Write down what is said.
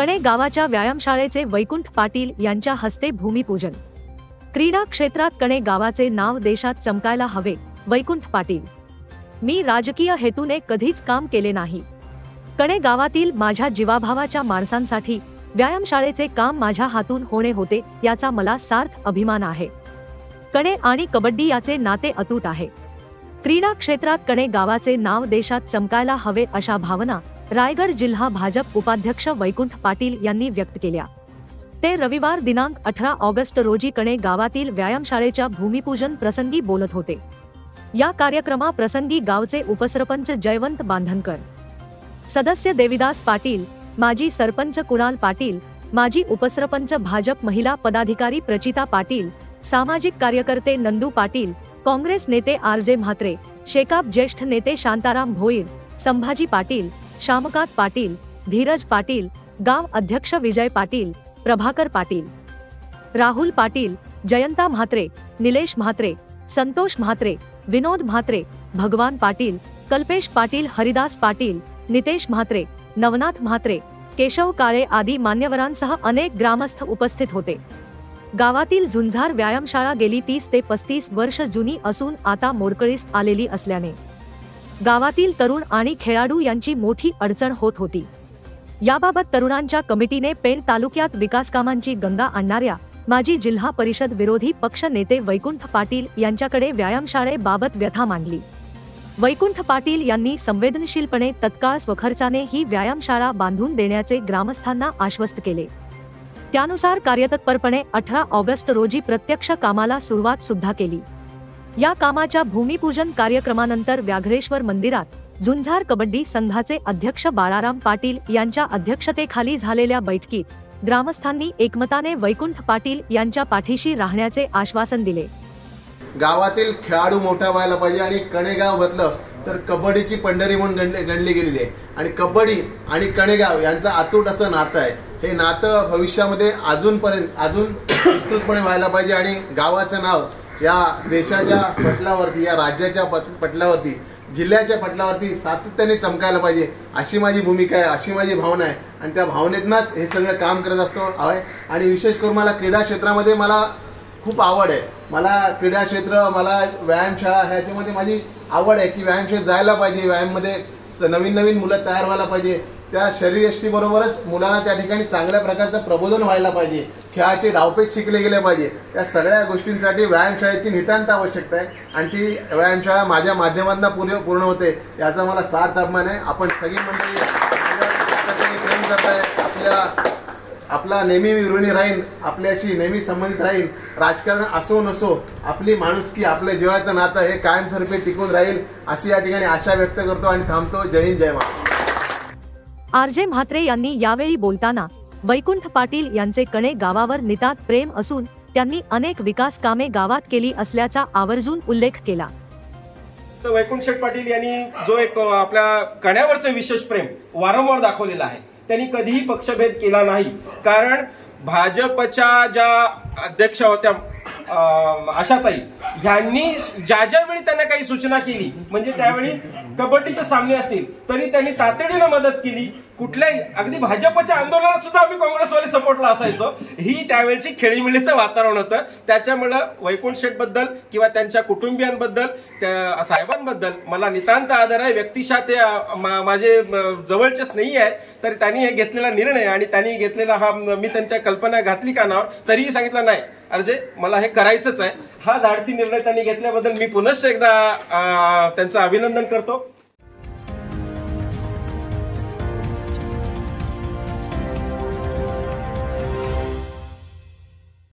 कणे गावाच्या व्यायामशाळेचे वैकुंठ पाटील यांच्या हस्ते भूमिपूजन। क्रीडा क्षेत्रात कणे गावाचे नाव देशात चमकायला हवे। वैकुंठ पाटील: मी राजकीय हेतूने कधीच काम केले नाही। कणे गावातील माझ्या जीवाभावाच्या माणसांसाठी व्यायामशाळेचे काम माझ्या हातून होणे होते याचा मला सार्थ अभिमान आहे। कणे आणि कबड्डी याचे नाते अतूट आहे। क्रीडा क्षेत्रात कणे गावाचे नाव देशात चमकायला हवे अशा भावना रायगड जिल्हा भाजप उपाध्यक्ष वैकुंठ पाटील यांनी व्यक्त केल्या। ते रविवार दिनांक 18 ऑगस्ट रोजी कणे गावातील व्यायामशाळेच्या भूमिपूजन प्रसंगी बोलत होते। या कार्यक्रमाप्रसंगी गावचे उपसरपंच जयवंत बांधनकर, सदस्य देविदास पाटील, माजी सरपंच कुणाल पाटील, माजी उपसरपंच भाजप महिला पदाधिकारी प्रचिता पाटील, सामाजिक कार्यकर्ते नंदू पाटील, काँग्रेस नेते आरजे म्हात्रे, शेकाप ज्येष्ठ नेते शांताराम भोईर, संभाजी पाटील, श्यामकांत पाटील, धीरज पाटील, गाव अध्यक्ष विजय पाटील, प्रभाकर पाटील, राहुल पाटील, जयंता म्हात्रे, निलेश म्हात्रे, संतोष म्हात्रे, विनोद म्हात्रे, भगवान पाटील, कल्पेश पाटील, हरिदास पाटील, नितेश म्हात्रे, नवनाथ म्हात्रे, केशव काळे आदी मान्यवरांसह अनेक ग्रामस्थ उपस्थित होते। गावातील झुंजार व्यायामशाळा गेली 30 ते 35 वर्ष जुनी असून आता मोडकळीस आलेली असल्याने गावातील तरुण आणि खेळाडू यांची मोठी अडचण होत होती। याबाबत तरुणांच्या कमिटीने पेण तालुक्यात विकासकामांची गंगा आणणाऱ्या माजी जिल्हा परिषद विरोधी पक्ष नेते वैकुंठ पाटील यांच्याकडे व्यायामशाळेबाबत व्यथा मांडली। वैकुंठ पाटील यांनी संवेदनशीलपणे तत्काळ स्वखर्चाने ही व्यायामशाळा बांधून देण्याचे ग्रामस्थांना आश्वस्त केले। त्यानुसार कार्यतत्परपणे 18 ऑगस्ट रोजी प्रत्यक्ष कामाला सुरुवात सुद्धा केली। या कामाच्या भूमिपूजन कार्यक्रमानंतर व्याघ्रेश्वर मंदिरात झुंजार कबड्डी संघाचे अध्यक्ष बाळाराम पाटील यांच्या अध्यक्षतेखाली झालेल्या बैठकीत ग्रामस्थांनी एकमताने वैकुंठ पाटील यांच्या पाठीशी राहण्याचे आश्वासन दिले। गावातील खेळाडू मोठा व्हायला पाहिजे आणि कणेगाव म्हटलं तर कबड्डीची पंढरी म्हणून गणली गेलेली आहे आणि कबड्डी आणि कणेगाव यांचं अतूट असं नातं आहे। हे नातं भविष्यामध्ये अजून विस्तृतपणे व्हायला पाहिजे आणि गावाचं नाव या देशाच्या पटलावरती, या राज्याच्या पटलावरती, जिल्ह्याच्या पटलावरती सातत्याने चमकायला पाहिजे अशी माझी भूमिका आहे, अशी माझी भावना आहे आणि त्या भावनेतनंच हे सगळं काम करत असतो आहे। आणि विशेष करून मला क्रीडा क्षेत्रामध्ये मला खूप आवड आहे। मला क्रीडा क्षेत्र, मला व्यायामशाळा ह्याच्यामध्ये माझी आवड आहे की व्यायामशाळेत जायला पाहिजे, व्यायाममध्ये नवीन नवीन मुलं तयार व्हायला पाहिजे, त्या शरीरयष्टीबरोबरच मुलांना त्या ठिकाणी चांगल्या प्रकारचं प्रबोधन व्हायला पाहिजे, खेळाचे डावपेच शिकले गेले पाहिजे। त्या सगळ्या गोष्टींसाठी व्यायामशाळेची नितांत आवश्यकता आहे आणि ती व्यायामशाळा माझ्या माध्यमातून पूर्ण होते याचा मला सार्थ अभिमान आहे। आपण सगळी मंडळी प्रेम करताय, आपला नेहमी मी ऋणी राहीन, आपल्याशी नेहमी संबंधित राहीन। राजकारण असो नसो आपली माणुसकी, आपल्या जीवाचं नातं हे कायमस्वरूपी टिकून राहील अशी या ठिकाणी आशा व्यक्त करतो आणि थांबतो। जय हिंद, जय महाराष्ट्र। आरजे म्हात्रे यांनी यावेळी बोलताना वैकुंठ पाटील यांचे कणे गावावर नितांत प्रेम असून त्यांनी अनेक विकास कामे गावात केली असल्याचा आवर्जून उल्लेख केला। तर वैकुंठ शेठ पाटील यांनी जो एक आपल्या कण्यावरचं विशेष प्रेम वारंवार दाखवलेला आहे, त्यांनी कधीही पक्षभेद केला नाही। कारण भाजपच्या ज्या अध्यक्ष होत्या आशाताई यांनी ज्या वेळी त्यांना काही सूचना केली, म्हणजे त्यावेळी कबड्डीचे सामने असतील तरी त्यांनी तातडीने मदत केली। कुठल्याही अगदी भाजपच्या आंदोलनात सुद्धा आम्ही काँग्रेसवाले सपोर्टला असायचो। ही त्यावेळेची खेळीमेळीचं वातावरण होतं। त्याच्यामुळे वैकुंठ शेठ बद्दल किंवा त्यांच्या कुटुंबियांबद्दल, त्या साहेबांबद्दल मला नितांत आदर आहे। व्यक्तिशः ते माझे जवळचे स्नेही आहेत, तर त्यांनी हे घेतलेला निर्णय आणि त्यांनी घेतलेला हा, मी त्यांच्या कल्पना घातली कानावर तरीही सांगितलं नाही अर्जे मला हे करायचंच आहे। हा धाडसी निर्णय त्यांनी घेतल्याबद्दल मी पुनश्च एकदा त्यांचं अभिनंदन करतो।